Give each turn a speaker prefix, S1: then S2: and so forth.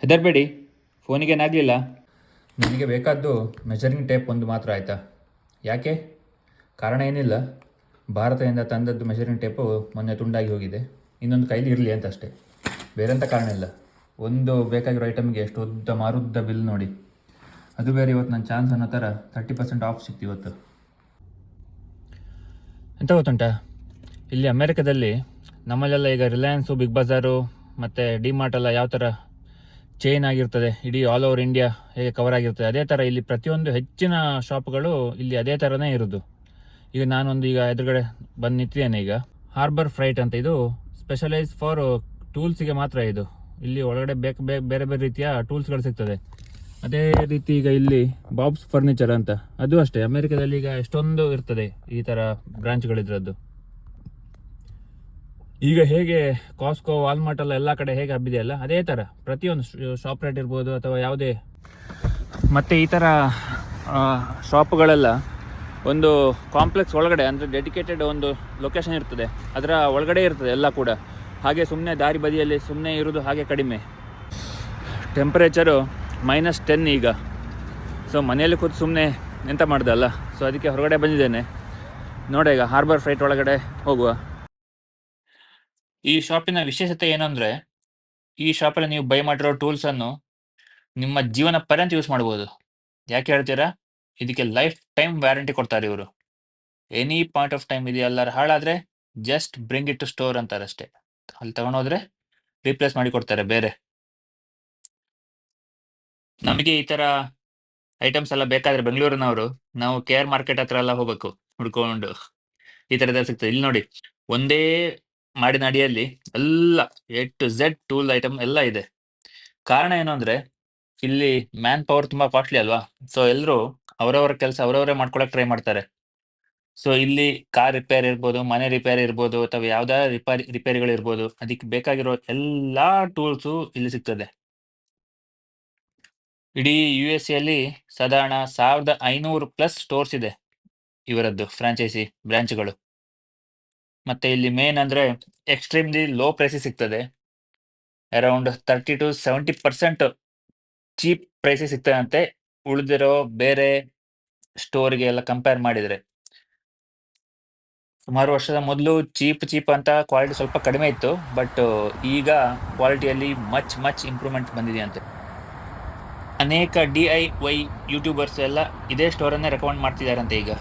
S1: ಹೆದರಬೇಡಿ, ಫೋನಿಗೇನಾಗಲಿಲ್ಲ. ನನಗೆ ಬೇಕಾದ್ದು measuring tape ಒಂದು ಮಾತ್ರ, ಆಯಿತಾ? ಯಾಕೆ? ಕಾರಣ ಏನಿಲ್ಲ. ಭಾರತದಿಂದ ತಂದದ್ದು ಮೆಜರಿಂಗ್ ಟೇಪು ಮೊನ್ನೆ ತುಂಡಾಗಿ ಹೋಗಿದೆ. ಇನ್ನೊಂದು ಕೈಲಿ ಇರಲಿ ಅಂತ ಅಷ್ಟೇ, ಬೇರೆಂಥ ಕಾರಣ ಇಲ್ಲ. ಒಂದು ಬೇಕಾಗಿರೋ ಐಟಮ್ಗೆ ಎಷ್ಟು ಉದ್ದ ಮಾರುದ್ದ ಬಿಲ್ ನೋಡಿ. ಅದು ಬೇರೆ ಇವತ್ತು ನನ್ನ ಚಾನ್ಸ್ ಅನ್ನೋ ಥರ 30% ಆಫ್ ಸಿಕ್ತು ಇವತ್ತು. ಎಂತ ಗೊತ್ತುಂಟಾ, ಇಲ್ಲಿ ಅಮೇರಿಕಾದಲ್ಲಿ ನಮ್ಮಲ್ಲೆಲ್ಲ ಈಗ ರಿಲಯನ್ಸು, ಬಿಗ್ ಬಜಾರು ಮತ್ತು ಡಿಮಾರ್ಟ್ ಎಲ್ಲ ಯಾವ ಥರ ಚೈನ್ ಆಗಿರ್ತದೆ, ಇಡೀ ಆಲ್ ಓವರ್ ಇಂಡಿಯಾ ಹೇಗೆ ಕವರ್ ಆಗಿರ್ತದೆ, ಅದೇ ಥರ ಇಲ್ಲಿ ಪ್ರತಿಯೊಂದು ಹೆಚ್ಚಿನ ಶಾಪ್ಗಳು ಇಲ್ಲಿ ಅದೇ ಥರನೇ ಇರೋದು. ಈಗ ನಾನೊಂದು ಈಗ ಎದುರುಗಡೆ ಬಂದು ನಿಂತಿದ್ದೇನೆ. ಈಗ ಹಾರ್ಬರ್ ಫ್ರೈಟ್ ಅಂತ, ಇದು ಸ್ಪೆಷಲೈಸ್ ಫಾರ್ ಟೂಲ್ಸಿಗೆ ಮಾತ್ರ. ಇದು ಇಲ್ಲಿ ಒಳಗಡೆ ಬೇರೆ ಬೇರೆ ರೀತಿಯ ಟೂಲ್ಸ್ಗಳು ಸಿಗ್ತದೆ. ಅದೇ ರೀತಿ ಈಗ ಇಲ್ಲಿ ಬಾಬ್ಸ್ ಫರ್ನಿಚರ್ ಅಂತ, ಅದು ಅಷ್ಟೇ ಅಮೆರಿಕದಲ್ಲಿ ಈಗ ಎಷ್ಟೊಂದು ಇರ್ತದೆ ಈ ಥರ ಬ್ರಾಂಚ್ಗಳಿದ್ರದ್ದು. ಈಗ ಹೇಗೆ ಕಾಸ್ಕೋ, ವಾಲ್ಮಾರ್ಟ್ ಎಲ್ಲ ಕಡೆ ಹೇಗೆ ಹಬ್ಬಿದೆಯಲ್ಲ, ಅದೇ ಥರ ಪ್ರತಿಯೊಂದು ಶಾಪ್ ರೇಟ್ ಇರ್ಬೋದು ಅಥವಾ ಯಾವುದೇ. ಮತ್ತು ಈ ಥರ ಶಾಪ್ಗಳೆಲ್ಲ ಒಂದು ಕಾಂಪ್ಲೆಕ್ಸ್ ಒಳಗಡೆ, ಅಂದರೆ ಡೆಡಿಕೇಟೆಡ್ ಒಂದು ಲೊಕೇಶನ್ ಇರ್ತದೆ, ಅದರ ಒಳಗಡೆ ಇರ್ತದೆ ಎಲ್ಲ ಕೂಡ. ಹಾಗೆ ಸುಮ್ಮನೆ ದಾರಿ ಬದಿಯಲ್ಲಿ ಸುಮ್ಮನೆ ಇರೋದು ಹಾಗೆ ಕಡಿಮೆ. ಟೆಂಪರೇಚರು -10 ಈಗ. ಸೊ ಮನೆಯಲ್ಲಿ ಕೂತು ಸುಮ್ಮನೆ ಎಂತ ಮಾಡ್ದಲ್ಲ, ಸೊ ಅದಕ್ಕೆ ಹೊರಗಡೆ ಬಂದಿದ್ದೇನೆ. ನೋಡ, ಈಗ ಹಾರ್ಬರ್ ಫ್ರೈಟ್ ಒಳಗಡೆ ಹೋಗುವ. ಈ ಶಾಪಿನ ವಿಶೇಷತೆ ಏನು ಅಂದರೆ, ಈ ಶಾಪಲ್ಲಿ ನೀವು ಬೈ ಮಾಡಿರೋ ಟೂಲ್ಸನ್ನು ನಿಮ್ಮ ಜೀವನ ಪರ್ಯಂತ ಯೂಸ್ ಮಾಡ್ಬೋದು. ಯಾಕೆ ಹೇಳ್ತೀರಾ? ಇದಕ್ಕೆ ಲೈಫ್ ಟೈಮ್ ವ್ಯಾರಂಟಿ ಕೊಡ್ತಾರೆ ಇವರು. ಎನಿ ಪಾಯಿಂಟ್ ಆಫ್ ಟೈಮ್ ಇದು ಎಲ್ಲರೂ ಹಾಳಾದರೆ just bring it to store ಅಂತಾರೆ ಅಷ್ಟೇ. ಅಲ್ಲಿ ತಗೊಂಡೋದ್ರೆ ರೀಪ್ಲೇಸ್ ಮಾಡಿ ಕೊಡ್ತಾರೆ ಬೇರೆ. ನಮಗೆ ಈ ಥರ ಐಟಮ್ಸ್ ಎಲ್ಲ ಬೇಕಾದರೆ ಬೆಂಗಳೂರಿನವರು ನಾವು KR ಮಾರ್ಕೆಟ್ ಹತ್ರ ಎಲ್ಲ ಹೋಗ್ಬೇಕು ಹುಡ್ಕೊಂಡು. ಈ ಥರದಲ್ಲಿ ಸಿಗ್ತದೆ. ಇಲ್ಲಿ ನೋಡಿ, ಒಂದೇ ಮಾಡಿನ ಅಡಿಯಲ್ಲಿ ಎಲ್ಲ A to Z tool item ಎಲ್ಲ ಇದೆ. ಕಾರಣ ಏನು ಅಂದರೆ, ಇಲ್ಲಿ ಮ್ಯಾನ್ ಪವರ್ ತುಂಬ ಕಾಸ್ಟ್ಲಿ ಅಲ್ವಾ. ಸೊ ಎಲ್ಲರೂ ಅವರವರ ಕೆಲಸ ಅವರವರೇ ಮಾಡ್ಕೊಳಕ್ಕೆ ಟ್ರೈ ಮಾಡ್ತಾರೆ. ಸೊ ಇಲ್ಲಿ ಕಾರ್ ರಿಪೇರಿ ಇರ್ಬೋದು, ಮನೆ ರಿಪೇರಿ ಇರ್ಬೋದು, ಅಥವಾ ಯಾವುದೇ ರಿಪೇರಿಗಳಿರ್ಬೋದು, ಅದಕ್ಕೆ ಬೇಕಾಗಿರೋ ಎಲ್ಲ ಟೂಲ್ಸು ಇಲ್ಲಿ ಸಿಗ್ತದೆ. ಇಡೀ USA ಸಾಧಾರಣ 1500+ ಸ್ಟೋರ್ಸ್ ಇದೆ ಇವರದ್ದು, ಫ್ರಾಂಚೈಸಿ ಬ್ರಾಂಚ್ಗಳು. ಮತ್ತು ಇಲ್ಲಿ ಮೇನ್ ಅಂದರೆ ಎಕ್ಸ್ಟ್ರೀಮ್ಲಿ ಲೋ ಪ್ರೈಸಿಗೆ ಸಿಗ್ತದೆ. ಅರೌಂಡ್ 30 to 70% ಚೀಪ್ ಪ್ರೈಸಿಗೆ ಸಿಗ್ತದಂತೆ ಉಳಿದಿರೋ ಬೇರೆ ಸ್ಟೋರ್ಗೆ ಎಲ್ಲ ಕಂಪೇರ್ ಮಾಡಿದರೆ. ಸುಮಾರು ವರ್ಷದ ಮೊದಲು ಚೀಪ್ ಅಂತ ಕ್ವಾಲಿಟಿ ಸ್ವಲ್ಪ ಕಡಿಮೆ ಇತ್ತು, ಬಟ್ ಈಗ ಕ್ವಾಲಿಟಿಯಲ್ಲಿ ಮಚ್ ಇಂಪ್ರೂವ್ಮೆಂಟ್ ಬಂದಿದೆಯಂತೆ. ಅನೇಕ DIY ಯೂಟ್ಯೂಬರ್ಸ್ ಎಲ್ಲ ಇದೇ ಸ್ಟೋರನ್ನೇ ರೆಕಮೆಂಡ್ ಮಾಡ್ತಿದ್ದಾರಂತೆ ಈಗ.